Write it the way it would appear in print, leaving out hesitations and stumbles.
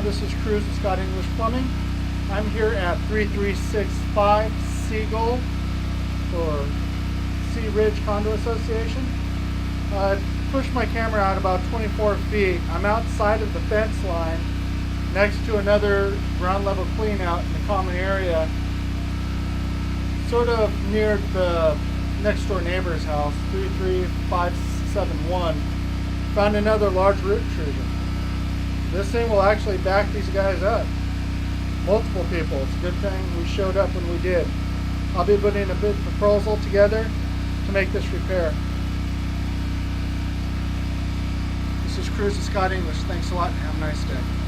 this is Cruz with Scott English Plumbing. I'm here at 3365 Seagull for Sea Ridge Condo Association. I pushed my camera out about 24 feet. I'm outside of the fence line next to another ground level clean out in the common area, sort of near the next door neighbor's house, 33571. Found another large root intrusion. This thing will actually back these guys up. Multiple people. It's a good thing we showed up when we did. I'll be putting a bid proposal together to make this repair. This is Cruz with Scott English. Thanks a lot and have a nice day.